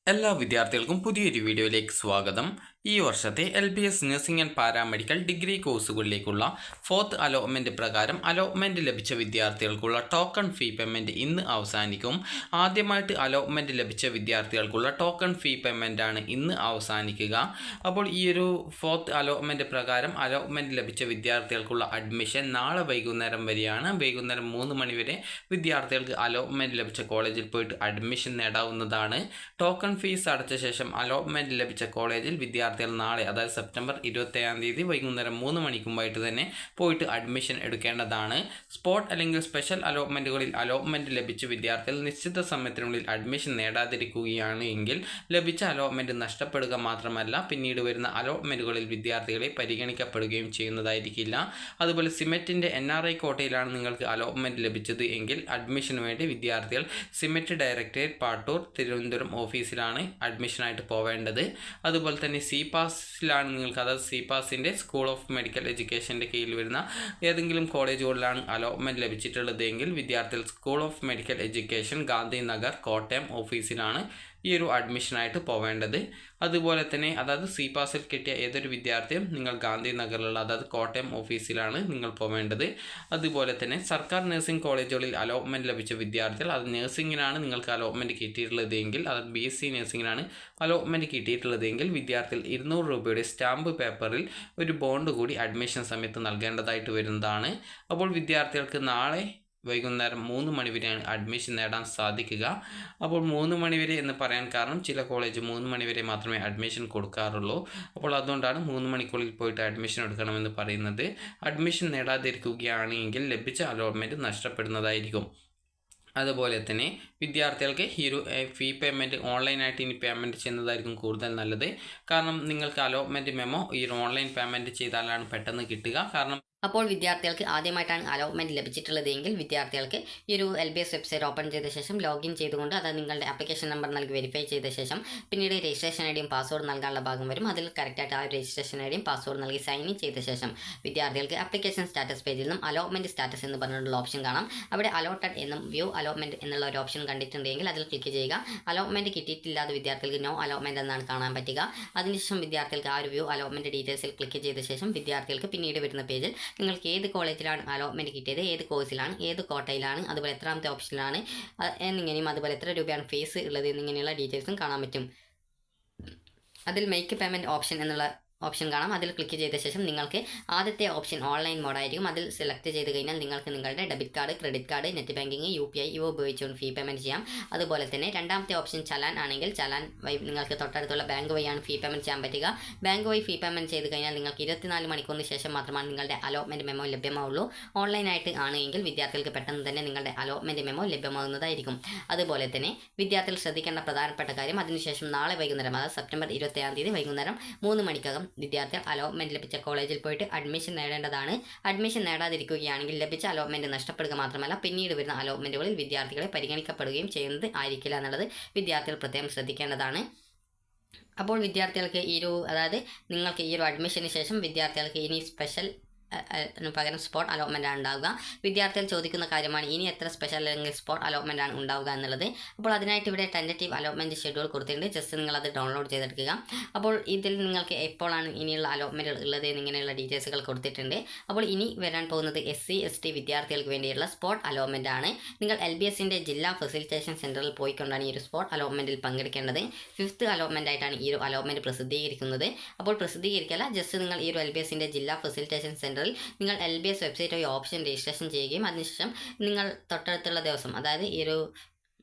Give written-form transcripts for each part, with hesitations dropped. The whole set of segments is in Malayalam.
എല്ലാ വിദ്യാർത്ഥികൾക്കും പുതിയൊരു വീഡിയോയിലേക്ക് സ്വാഗതം. ഈ വർഷത്തെ LBS nursing and paramedical degree കോഴ്സുകളിലേക്കുള്ള ഫോർത്ത് അലോട്ട്മെൻറ്റ് പ്രകാരം അലോട്ട്മെൻറ്റ് ലഭിച്ച വിദ്യാർത്ഥികൾക്കുള്ള ടോക്കൺ ഫീ പേയ്മെൻറ്റ് ഇന്ന് അവസാനിക്കും. ആദ്യമായിട്ട് അലോട്ട്മെൻറ്റ് ലഭിച്ച വിദ്യാർത്ഥികൾക്കുള്ള ടോക്കൺ ഫീ പേയ്മെൻറ്റാണ് ഇന്ന് അവസാനിക്കുക. അപ്പോൾ ഈ ഒരു ഫോർത്ത് അലോട്ട്മെൻറ്റ് പ്രകാരം അലോട്ട്മെൻറ്റ് ലഭിച്ച വിദ്യാർത്ഥികൾക്കുള്ള അഡ്മിഷൻ നാളെ വൈകുന്നേരം വരെയാണ്. വൈകുന്നേരം 3 മണി വരെ വിദ്യാർത്ഥികൾക്ക് അലോട്ട്മെൻറ്റ് ലഭിച്ച കോളേജിൽ പോയിട്ട് അഡ്മിഷൻ നേടാവുന്നതാണ്. ടോക്കൺ ഫീസ് അടച്ച ശേഷം അലോട്ട്മെൻറ്റ് ലഭിച്ച കോളേജിൽ വിദ്യാർത്ഥികൾ നാളെ, അതായത് സെപ്റ്റംബർ 27-ാം തീയതി വൈകുന്നേരം 3 മണിക്കുമ്പായിട്ട് തന്നെ പോയിട്ട് അഡ്മിഷൻ എടുക്കേണ്ടതാണ്. സ്പോട്ട് അല്ലെങ്കിൽ സ്പെഷ്യൽ അലോട്ട്മെൻറ്റുകളിൽ അലോട്ട്മെൻറ്റ് ലഭിച്ച വിദ്യാർത്ഥികൾ നിശ്ചിത സമയത്തിനുള്ളിൽ അഡ്മിഷൻ നേടാതിരിക്കുകയാണ് എങ്കിൽ ലഭിച്ച അലോട്ട്മെൻറ്റ് നഷ്ടപ്പെടുക മാത്രമല്ല, പിന്നീട് വരുന്ന അലോട്ട്മെൻറ്റുകളിൽ വിദ്യാർത്ഥികളെ പരിഗണിക്കപ്പെടുകയും ചെയ്യുന്നതായിരിക്കില്ല. അതുപോലെ സിമെറ്റിൻ്റെ NRI കോട്ടയിലാണ് നിങ്ങൾക്ക് അലോട്ട്മെൻറ്റ് ലഭിച്ചത് എങ്കിൽ അഡ്മിഷന് വേണ്ടി വിദ്യാർത്ഥികൾ സിമെറ്റ് ഡയറക്ടറേറ്റ് പാട്ടൂർ തിരുവനന്തപുരം ഓഫീസിലാണ് അഡ്മിഷനായിട്ട് പോവേണ്ടത്. അതുപോലെ തന്നെ CPASലാണ് നിങ്ങൾക്ക്, അതായത് CPASൻ്റെ സ്കൂൾ ഓഫ് മെഡിക്കൽ എഡ്യൂക്കേഷൻ്റെ കീഴിൽ വരുന്ന ഏതെങ്കിലും കോളേജുകളിലാണ് അലോട്ട്മെൻറ്റ് ലഭിച്ചിട്ടുള്ളതെങ്കിൽ വിദ്യാർത്ഥികൾ school of medical education Gandhinagar Kottayam ഓഫീസിലാണ് ഈ ഒരു അഡ്മിഷനായിട്ട് പോവേണ്ടത്. അതുപോലെ തന്നെ അതായത് CPASൽ കിട്ടിയ ഏതൊരു വിദ്യാർത്ഥിയും നിങ്ങൾ ഗാന്ധിനഗറിലുള്ള, അതായത് കോട്ടയം ഓഫീസിലാണ് നിങ്ങൾ പോവേണ്ടത്. അതുപോലെ തന്നെ സർക്കാർ നഴ്സിംഗ് കോളേജുകളിൽ അലോട്ട്മെൻറ്റ് ലഭിച്ച വിദ്യാർത്ഥികൾ, അത് നഴ്സിംഗിനാണ് നിങ്ങൾക്ക് അലോട്ട്മെൻറ്റ് കിട്ടിയിട്ടുള്ളതെങ്കിൽ, അതായത് BSc നഴ്സിംഗിനാണ് അലോട്ട്മെൻറ്റ് കിട്ടിയിട്ടുള്ളതെങ്കിൽ വിദ്യാർത്ഥികൾ 200 രൂപയുടെ സ്റ്റാമ്പ് പേപ്പറിൽ ഒരു ബോണ്ട് കൂടി അഡ്മിഷൻ സമയത്ത് നൽകേണ്ടതായിട്ട് വരുന്നതാണ്. അപ്പോൾ വിദ്യാർത്ഥികൾക്ക് നാളെ വൈകുന്നേരം 3 മണി വരെയാണ് അഡ്മിഷൻ നേടാൻ സാധിക്കുക. അപ്പോൾ 3 മണി വരെ എന്ന് പറയാൻ കാരണം ചില കോളേജ് 3 മണി വരെ മാത്രമേ അഡ്മിഷൻ കൊടുക്കാറുള്ളൂ. അപ്പോൾ അതുകൊണ്ടാണ് 3 മണിക്കുള്ളിൽ പോയിട്ട് അഡ്മിഷൻ എടുക്കണമെന്ന് പറയുന്നത്. അഡ്മിഷൻ നേടാതിരിക്കുകയാണെങ്കിൽ ലഭിച്ച അലോട്ട്മെൻറ്റ് നഷ്ടപ്പെടുന്നതായിരിക്കും. അതുപോലെ തന്നെ വിദ്യാർത്ഥികൾക്ക് ഈ ഒരു ഫീ പേയ്മെൻറ്റ് ഓൺലൈനായിട്ട് ഇനി പേയ്മെൻറ്റ് ചെയ്യുന്നതായിരിക്കും കൂടുതൽ നല്ലത്. കാരണം നിങ്ങൾക്ക് അലോട്ട്മെൻറ്റ് മെമ്മോ ഈ ഒരു ഓൺലൈൻ പേയ്മെൻറ്റ് ചെയ്താലാണ് പെട്ടെന്ന് കിട്ടുക. കാരണം അപ്പോൾ വിദ്യാർത്ഥികൾക്ക് ആദ്യമായിട്ടാണ് അലോട്ട്മെൻറ്റ് ലഭിച്ചിട്ടുള്ളതെങ്കിൽ വിദ്യാർത്ഥികൾക്ക് ഈ ഒരു LBS വെബ്സൈറ്റ് ഓപ്പൺ ചെയ്ത ശേഷം ലോഗിൻ ചെയ്തുകൊണ്ട് അത് നിങ്ങളുടെ ആപ്ലിക്കേഷൻ നമ്പർ നൽകി വെരിഫൈ ചെയ്ത ശേഷം പിന്നീട് രജിസ്ട്രേഷൻ ഐഡിയും പാസ്വേഡ് നൽകാനുള്ള ഭാഗം വരും. അതിൽ കറക്റ്റായിട്ട് ആ രജിസ്ട്രേഷൻ ഐഡിയും പാസ്വേഡ് നൽകി സൈൻ ഇൻ ചെയ്ത ശേഷം വിദ്യാർത്ഥികൾക്ക് ആപ്ലിക്കേഷൻ സ്റ്റാറ്റസ് പേജിൽ നിന്നും അലോട്ട്മെൻറ്റ് സ്റ്റാറ്റസ് എന്ന് പറഞ്ഞിട്ടുള്ള ഓപ്ഷൻ കാണാം. അവിടെ അലോട്ടഡ് എന്നും വ്യൂ അലോട്ട്മെൻറ്റ് എന്നുള്ള ഒരു ഓപ്ഷൻ കണ്ടിട്ടുണ്ടെങ്കിൽ അതിൽ ക്ലിക്ക് ചെയ്യുക. അലോട്ട്മെൻറ്റ് കിട്ടിയിട്ടില്ലാതെ വിദ്യാർത്ഥികൾക്ക് നോ അലോട്ട്മെൻറ്റ് എന്നാണ് കാണാൻ പറ്റുക. അതിനുശേഷം വിദ്യാർത്ഥികൾക്ക് ആ ഒരു വ്യൂ അലോട്ട്മെൻറ്റ് ഡീറ്റെയിൽസിൽ ക്ലിക്ക് ചെയ്ത ശേഷം വിദ്യാർത്ഥികൾക്ക് പിന്നീട് വരുന്ന പേജിൽ നിങ്ങൾക്ക് ഏത് കോളേജിലാണ് അലോട്ട്മെൻറ്റ് കിട്ടിയത്, ഏത് കോഴ്സിലാണ്, ഏത് കോട്ടയിലാണ്, അതുപോലെ എത്രാമത്തെ ഓപ്ഷനിലാണ് എന്നിങ്ങനെയും അതുപോലെ എത്ര രൂപയാണ് ഫീസ് ഉള്ളത് എന്നിങ്ങനെയുള്ള ഡീറ്റെയിൽസും കാണാൻ പറ്റും. അതിൽ മേക്ക് പേയ്മെൻറ്റ് ഓപ്ഷൻ എന്നുള്ള ഓപ്ഷൻ കാണാം. അതിൽ ക്ലിക്ക് ചെയ്ത ശേഷം നിങ്ങൾക്ക് ആദ്യത്തെ ഓപ്ഷൻ ഓൺലൈൻ മോഡായിരിക്കും. അതിൽ സെലക്ട് ചെയ്ത് കഴിഞ്ഞാൽ നിങ്ങൾക്ക് നിങ്ങളുടെ debit card, credit card, net banking, UPI ഇവ ഉപയോഗിച്ചുകൊണ്ട് ഫീ പേയ്മെൻറ്റ് ചെയ്യാം. അതുപോലെ തന്നെ രണ്ടാമത്തെ ഓപ്ഷൻ ചലാൻ ആണെങ്കിൽ ചലാൻ വഴി നിങ്ങൾക്ക് തൊട്ടടുത്തുള്ള ബാങ്ക് വഴിയാണ് ഫീ പേയ്മെൻറ്റ് ചെയ്യാൻ പറ്റുക. ബാങ്ക് വഴി ഫീ പേയ്മെൻറ്റ് ചെയ്ത് കഴിഞ്ഞാൽ നിങ്ങൾക്ക് 24 മണിക്കൂറിന് ശേഷം മാത്രമാണ് നിങ്ങളുടെ അലോട്ട്മെൻറ്റ് മെമ്മോ ലഭ്യമാവുള്ളൂ. ഓൺലൈനായിട്ട് ആണെങ്കിൽ വിദ്യാർത്ഥികൾക്ക് പെട്ടെന്ന് തന്നെ നിങ്ങളുടെ അലോട്ട്മെൻറ്റ് മെമ്മോ ലഭ്യമാകുന്നതായിരിക്കും. അതുപോലെ തന്നെ വിദ്യാർത്ഥികൾ ശ്രദ്ധിക്കേണ്ട പ്രധാനപ്പെട്ട കാര്യം, അതിനുശേഷം നാളെ വൈകുന്നേരം, അതായത് സെപ്റ്റംബർ 27-ാം തീയതി വൈകുന്നേരം 3 മണിക്കകം വിദ്യാർത്ഥികൾ അലോട്ട്മെൻറ്റ് ലഭിച്ച കോളേജിൽ പോയിട്ട് അഡ്മിഷൻ നേടേണ്ടതാണ്. അഡ്മിഷൻ നേടാതിരിക്കുകയാണെങ്കിൽ ലഭിച്ച അലോട്ട്മെൻറ്റ് നഷ്ടപ്പെടുക മാത്രമല്ല, പിന്നീട് വരുന്ന അലോട്ട്മെൻറ്റുകളിൽ വിദ്യാർത്ഥികളെ പരിഗണിക്കപ്പെടുകയും ചെയ്യുന്നത് ആയിരിക്കില്ല എന്നുള്ളത് വിദ്യാർത്ഥികൾ പ്രത്യേകം ശ്രദ്ധിക്കേണ്ടതാണ്. അപ്പോൾ വിദ്യാർത്ഥികൾക്ക് അതായത് നിങ്ങൾക്ക് ഈ ഒരു അഡ്മിഷന് ശേഷം വിദ്യാർത്ഥികൾക്ക് ഇനി സ്പെഷ്യൽ പകരം സ്പോട്ട് അലോട്ട്മെൻ്റ് ആണ് ഉണ്ടാവുക. വിദ്യാർത്ഥികൾ ചോദിക്കുന്ന കാര്യമാണ് ഇനി എത്ര സ്പെഷ്യൽ അല്ലെങ്കിൽ സ്പോട്ട് അലോട്ട്മെൻ്റ് ആണ് ഉണ്ടാവുക എന്നുള്ളത്. അപ്പോൾ അതിനായിട്ട് ഇവിടെ ടെൻറ്റേറ്റീവ് അലോട്ട്മെൻറ്റ് ഷെഡ്യൂൾ കൊടുത്തിട്ടുണ്ട്. ജസ്റ്റ് നിങ്ങളത് ഡൗൺലോഡ് ചെയ്തെടുക്കുക. അപ്പോൾ ഇതിൽ നിങ്ങൾക്ക് എപ്പോഴാണ് ഇനിയുള്ള അലോട്ട്മെൻറ്റുകൾ ഉള്ളത് എന്നിങ്ങനെയുള്ള ഡീറ്റെയിൽസുകൾ കൊടുത്തിട്ടുണ്ട്. അപ്പോൾ ഇനി വരാൻ പോകുന്നത് SC ST വിദ്യാർത്ഥികൾക്ക് വേണ്ടിയുള്ള സ്പോട്ട് അലോട്ട്മെൻ്റ് ആണ്. നിങ്ങൾ LBSൻ്റെ ജില്ലാ ഫെസിലിറ്റേഷൻ സെൻറ്ററിൽ പോയിക്കൊണ്ടാണ് ഈ ഒരു സ്പോട്ട് അലോട്ട്മെൻറ്റിൽ പങ്കെടുക്കേണ്ടത്. 5th അലോട്ട്മെൻ്റ് ആയിട്ടാണ് ഈ ഒരു അലോട്ട്മെൻറ്റ് പ്രസിദ്ധീകരിക്കുന്നത്. അപ്പോൾ പ്രസിദ്ധീകരിക്കല്ല, ജസ്റ്റ് നിങ്ങൾ ഈ ഒരു LBSൻ്റെ ജില്ലാ ഫെസിലിറ്റേഷൻ സെൻറ്റർ നിങ്ങൾ LBS വെബ്സൈറ്റ് വഴി ഓപ്ഷൻ രജിസ്ട്രേഷൻ ചെയ്യുകയും അതിനുശേഷം നിങ്ങൾ തൊട്ടടുത്തുള്ള ദിവസം, അതായത്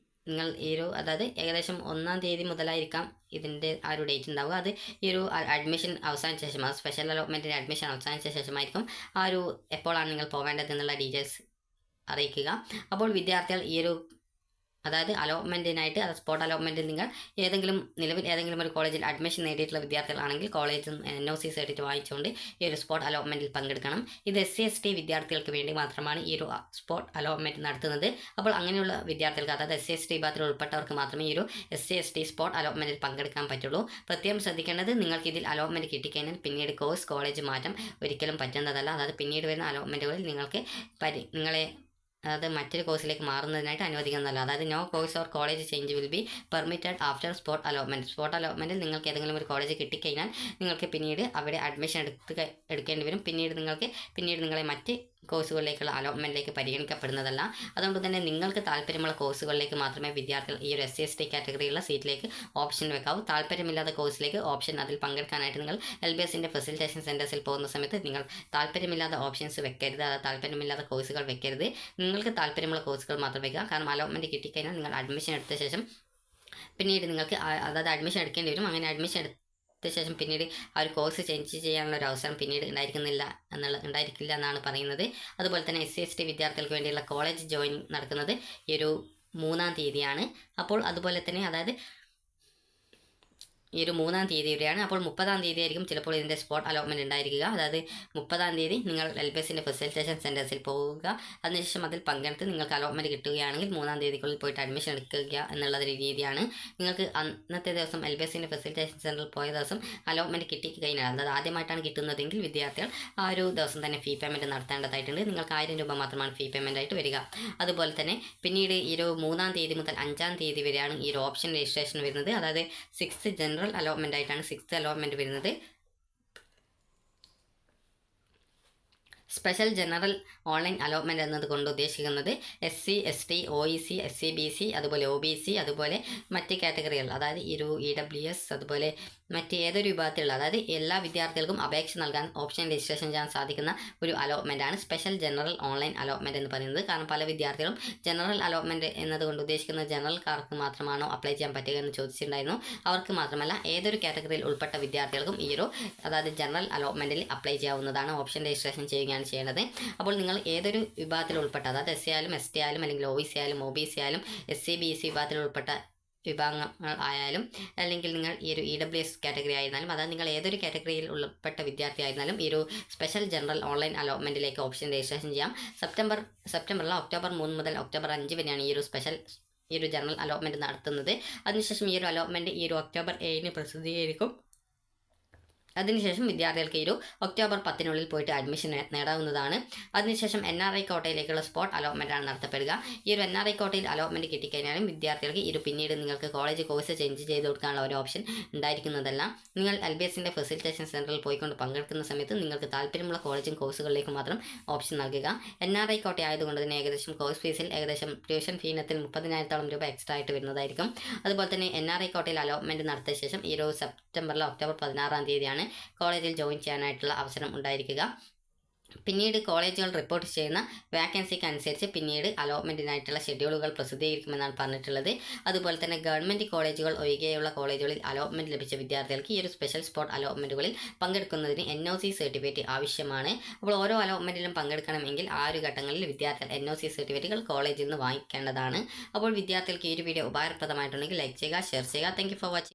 അതായത് ഏകദേശം 1-ാം തീയതി മുതലായിരിക്കാം ഇതിൻ്റെ ആ ഒരു ഡേറ്റ് ഉണ്ടാവുക. അത് ഈ ഒരു അഡ്മിഷൻ അവസാനിച്ച ശേഷം, അത് സ്പെഷ്യൽ അലോട്ട്മെൻറ്റിൻ്റെ അഡ്മിഷൻ അവസാനിച്ച ശേഷമായിരിക്കും ആ ഒരു എപ്പോഴാണ് നിങ്ങൾ പോവേണ്ടത് എന്നുള്ള ഡീറ്റെയിൽസ് അറിയിക്കുക. അപ്പോൾ വിദ്യാർത്ഥികൾ അതായത് അലോട്ട്മെൻറ്റിനായിട്ട്, അത് സ്പോട്ട് അലോട്ട്മെൻറ്റിൽ നിങ്ങൾ നിലവിൽ ഏതെങ്കിലും ഒരു കോളേജിൽ അഡ്മിഷൻ നേടിയിട്ടുള്ള വിദ്യാർത്ഥികളാണെങ്കിൽ കോളേജും NOC സർട്ടിഫിക്കറ്റ് വാങ്ങിച്ചുകൊണ്ട് ഈ ഒരു സ്പോട്ട് അലോട്ട്മെൻറ്റിൽ പങ്കെടുക്കണം. ഇത് SC ST വിദ്യാർത്ഥികൾക്ക് വേണ്ടി മാത്രമാണ് ഈ ഒരു സ്പോട്ട് അലോട്ട്മെൻറ്റ് നടത്തുന്നത്. അപ്പോൾ അങ്ങനെയുള്ള വിദ്യാർത്ഥികൾക്ക്, അതായത് SC ST വിഭാഗത്തിൽ ഉൾപ്പെട്ടവർക്ക് മാത്രമേ ഈ ഒരു SC ST സ്പോട്ട് അലോട്ട്മെൻറ്റിൽ പങ്കെടുക്കാൻ പറ്റുള്ളൂ. പ്രത്യേകം ശ്രദ്ധിക്കേണ്ടത്, നിങ്ങൾക്ക് ഇതിൽ അലോട്ട്മെൻറ്റ് കിട്ടിക്കഴിഞ്ഞാൽ പിന്നീട് കോളേജ് മാറ്റം ഒരിക്കലും പറ്റുന്നതല്ല. അതായത് പിന്നീട് വരുന്ന അലോട്ട്മെൻറ്റുകളിൽ നിങ്ങൾക്ക് നിങ്ങളെ അതായത് മറ്റൊരു കോഴ്സിലേക്ക് മാറുന്നതിനായിട്ട് അനുവദിക്കുന്നതല്ല. അതായത് no course or college change will be permitted after spot allotment. Spot അലോട്ട്മെൻറ്റിൽ നിങ്ങൾക്ക് ഏതെങ്കിലും ഒരു കോളേജ് കിട്ടിക്കഴിഞ്ഞാൽ നിങ്ങൾക്ക് പിന്നീട് അവിടെ അഡ്മിഷൻ എടുക്കേണ്ടി വരും. പിന്നീട് നിങ്ങളെ മറ്റ് കോഴ്സുകളിലേക്കുള്ള അലോട്ട്മെൻറ്റിലേക്ക് പരിഗണിക്കപ്പെടുന്നതല്ല. അതുകൊണ്ട് തന്നെ നിങ്ങൾക്ക് താല്പര്യമുള്ള കോഴ്സുകളിലേക്ക് മാത്രമേ വിദ്യാർത്ഥികൾ ഈ ഒരു SC/ST കാറ്റഗറിയുള്ള സീറ്റിലേക്ക് ഓപ്ഷൻ വെക്കാവൂ. താല്പര്യമില്ലാത്ത കോഴ്സിലേക്ക് ഓപ്ഷൻ അതിൽ പങ്കെടുക്കാനായിട്ട് നിങ്ങൾ LBSൻ്റെ ഫെസിലിറ്റേഷൻ സെൻറ്റേഴ്സിൽ പോകുന്ന സമയത്ത് നിങ്ങൾ താല്പര്യമില്ലാത്ത ഓപ്ഷൻസ് വെക്കരുത്. അതായത് താല്പര്യമില്ലാത്ത കോഴ്സുകൾ വെക്കരുത്. നിങ്ങൾക്ക് താല്പര്യമുള്ള കോഴ്സുകൾ മാത്രം വെക്കുക. കാരണം അലോട്ട്മെൻറ്റ് കിട്ടിക്കഴിഞ്ഞാൽ നിങ്ങൾ അഡ്മിഷൻ എടുത്ത ശേഷം പിന്നീട് നിങ്ങൾക്ക് അതായത് അഡ്മിഷൻ എടുക്കേണ്ടി വരും. അങ്ങനെ അഡ്മിഷൻ എടുത്ത ശേഷം പിന്നീട് ആ ഒരു കോഴ്സ് ചേഞ്ച് ചെയ്യാനുള്ള ഒരു അവസരം പിന്നീട് ഉണ്ടായിരിക്കില്ല എന്നാണ് പറയുന്നത്. അതുപോലെ തന്നെ SC/ST വിദ്യാർത്ഥികൾക്ക് വേണ്ടിയുള്ള കോളേജ് ജോയിനിങ് നടക്കുന്നത് ഈ ഒരു 3-ാം തീയതിയാണ്. അപ്പോൾ അതുപോലെ തന്നെ അതായത് ഈ ഒരു 3-ാം തീയതി വരെയാണ്. അപ്പോൾ 30-ാം തീയതി ആയിരിക്കും ചിലപ്പോൾ ഇതിൻ്റെ സ്പോട്ട് അലോട്ട്മെൻറ്റ് ഉണ്ടായിരിക്കുക. അതായത് 30-ാം തീയതി നിങ്ങൾ LBSൻ്റെ ഫെസിലിറ്റേഷൻ സെൻറ്റേഴ്സിൽ പോവുക. അതിനുശേഷം അതിൽ പങ്കെടുത്ത് നിങ്ങൾക്ക് അലോട്ട്മെൻറ്റ് കിട്ടുകയാണെങ്കിൽ 3-ാം തീയതിക്കുള്ളിൽ പോയിട്ട് അഡ്മിഷൻ എടുക്കുക എന്നുള്ള രീതിയാണ്. നിങ്ങൾക്ക് അന്നത്തെ ദിവസം LBSൻ്റെ ഫെസിലിറ്റേഷൻ സെൻറ്ററിൽ പോയ ദിവസം അലോട്ട്മെൻറ്റ് കിട്ടിക്കഴിഞ്ഞാൽ, അതായത് ആദ്യമായിട്ടാണ് കിട്ടുന്നതെങ്കിൽ വിദ്യാർത്ഥികൾ ആ ഒരു ദിവസം തന്നെ ഫീ പേയ്മെൻറ്റ് നടത്തേണ്ടതായിട്ടുണ്ട്. നിങ്ങൾക്ക് 1000 രൂപ മാത്രമാണ് ഫീ പേയ്മെൻ്റ് ആയിട്ട് വരിക. അതുപോലെ തന്നെ പിന്നീട് ഈ ഒരു 3-ാം തീയതി മുതൽ 5-ാം തീയതി വരെയാണ് ഈ ഒരു ഓപ്ഷൻ രജിസ്ട്രേഷൻ വരുന്നത്. അതായത് 6th ജനറൽ അലോട്ട്മെൻ്റ് ആയിട്ടാണ് 6th അലോട്ട്മെൻറ്റ് വരുന്നത്. സ്പെഷ്യൽ ജനറൽ ഓൺലൈൻ അലോട്ട്മെൻറ്റ് എന്നതുകൊണ്ട് ഉദ്ദേശിക്കുന്നത് SC/ST, OEC, SC/BC, അതുപോലെ OBC, അതുപോലെ മറ്റ് കാറ്റഗറികൾ, അതായത് ഈ ഒരു EWS, അതുപോലെ മറ്റ് ഏതൊരു വിഭാഗത്തിലുള്ള, അതായത് എല്ലാ വിദ്യാർത്ഥികൾക്കും അപേക്ഷ നൽകാൻ ഓപ്ഷൻ രജിസ്ട്രേഷൻ ചെയ്യാൻ സാധിക്കുന്ന ഒരു അലോട്ട്മെൻറ്റാണ് സ്പെഷ്യൽ ജനറൽ ഓൺലൈൻ അലോട്ട്മെൻറ്റ് എന്ന് പറയുന്നത്. കാരണം പല വിദ്യാർത്ഥികളും ജനറൽ അലോട്ട്മെൻറ്റ് എന്നതുകൊണ്ട് ഉദ്ദേശിക്കുന്നത് ജനറൽക്കാർക്ക് മാത്രമാണോ അപ്ലൈ ചെയ്യാൻ പറ്റുക എന്ന് ചോദിച്ചിട്ടുണ്ടായിരുന്നു. അവർക്ക് മാത്രമല്ല ഏതൊരു കാറ്റഗറിയിൽ ഉൾപ്പെട്ട വിദ്യാർത്ഥികൾക്കും ഈ ഒരു അതായത് ജനറൽ അലോട്ട്മെൻറ്റിൽ അപ്ലൈ ചെയ്യാവുന്നതാണ്. ഓപ്ഷൻ രജിസ്ട്രേഷൻ ചെയ്യുകയാണ് ചെയ്യേണ്ടത്. അപ്പോൾ നിങ്ങൾ ഏതൊരു വിഭാഗത്തിൽ ഉൾപ്പെട്ട, അതായത് SC ആയാലും ST ആയാലും അല്ലെങ്കിൽ OEC ആയാലും OBC ആയാലും SC/BC വിഭാഗത്തിൽ ഉൾപ്പെട്ട വിഭാഗങ്ങൾ ആയാലും അല്ലെങ്കിൽ നിങ്ങൾ ഈ ഒരു EWS കാറ്റഗറി ആയിരുന്നാലും, അതായത് നിങ്ങൾ ഏതൊരു കാറ്റഗറിയിൽ ഉൾപ്പെട്ട വിദ്യാർത്ഥി ആയിരുന്നാലും ഈ ഒരു സ്പെഷ്യൽ ജനറൽ ഓൺലൈൻ അലോട്ട്മെൻറ്റിലേക്ക് ഓപ്ഷൻ രജിസ്ട്രേഷൻ ചെയ്യാം. സെപ്റ്റംബറിൽ ഒക്ടോബർ 3 മുതൽ ഒക്ടോബർ 5 വരെയാണ് ഈ ഒരു ജനറൽ അലോട്ട്മെൻറ്റ് നടത്തുന്നത്. അതിനുശേഷം ഈ ഒരു അലോട്ട്മെൻറ്റ് ഈ ഒരു ഒക്ടോബർ 7 പ്രസിദ്ധീകരിക്കും. അതിനുശേഷം വിദ്യാർത്ഥികൾക്ക് ഈ ഒരു ഒക്ടോബർ 10 പോയിട്ട് അഡ്മിഷൻ നേടാവുന്നതാണ്. അതിനുശേഷം NRI കോട്ടയിലേക്കുള്ള സ്പോട്ട് അലോട്ട്മെൻറ്റാണ് നടത്തപ്പെടുക. ഈ ഒരു NRI കോട്ടയിൽ അലോട്ട്മെൻറ്റ് കിട്ടിക്കഴിഞ്ഞാലും വിദ്യാർത്ഥികൾക്ക് പിന്നീട് നിങ്ങൾക്ക് കോളേജ് കോഴ്സ് ചേഞ്ച് ചെയ്ത് കൊടുക്കാനുള്ള ഒരു ഓപ്ഷൻ ഉണ്ടായിരിക്കുന്നതല്ല. നിങ്ങൾ LBSൻ്റെ ഫെസിലിറ്റേഷൻ സെൻറ്ററിൽ പോയിക്കൊണ്ട് പങ്കെടുക്കുന്ന സമയത്ത് നിങ്ങൾക്ക് താല്പര്യമുള്ള കോളേജും കോഴ്സുകളിലേക്ക് മാത്രം ഓപ്ഷൻ നൽകുക. NRI കോട്ട ആയതുകൊണ്ട് തന്നെ ഏകദേശം കോഴ്സ് ഫീസിൽ ഏകദേശം ട്യൂഷൻ ഫീ ഇനത്തിൽ 30,000 രൂപ എക്സ്ട്രാ ആയിട്ട് വരുന്നതായിരിക്കും. അതുപോലെ തന്നെ NRI കോട്ടയിൽ അലോട്ട്മെൻറ്റ് നടത്തിയ ശേഷം ഈ ഒരു സെപ്റ്റംബറിലെ ഒക്ടോബർ 16-ാം തീയതിയാണ് കോളേജിൽ ജോയിൻ ചെയ്യാനായിട്ടുള്ള അവസരം ഉണ്ടായിരിക്കുക. പിന്നീട് കോളേജുകൾ റിപ്പോർട്ട് ചെയ്യുന്ന വാക്കൻസിക്ക് അനുസരിച്ച് പിന്നീട് അലോട്ട്മെൻറ്റിനായിട്ടുള്ള ഷെഡ്യൂളുകൾ പ്രസിദ്ധീകരിക്കുമെന്നാണ് പറഞ്ഞിട്ടുള്ളത്. അതുപോലെ തന്നെ ഗവൺമെൻറ് കോളേജുകൾ ഒഴികെയുള്ള കോളേജുകളിൽ അലോട്ട്മെൻറ്റ് ലഭിച്ച വിദ്യാർത്ഥികൾക്ക് ഈ ഒരു സ്പെഷ്യൽ സ്പോട്ട് അലോട്ട്മെൻറ്റുകളിൽ പങ്കെടുക്കുന്നതിന് NOC സർട്ടിഫിക്കറ്റ് ആവശ്യമാണ്. അപ്പോൾ ഓരോ അലോട്ട്മെൻറ്റിലും പങ്കെടുക്കണമെങ്കിൽ 6 ഘട്ടങ്ങളിൽ വിദ്യാർത്ഥികൾ NOC സർട്ടിഫിക്കറ്റുകൾ കോളേജിൽ നിന്ന് വാങ്ങിക്കേണ്ടതാണ്. അപ്പോൾ വിദ്യാർത്ഥികൾക്ക് ഈ ഒരു വീഡിയോ ഉപകാരപ്രദമായിട്ടുണ്ടെങ്കിൽ ലൈക്ക് ചെയ്യുക, ഷെയർ ചെയ്യുക. Thank you for watching.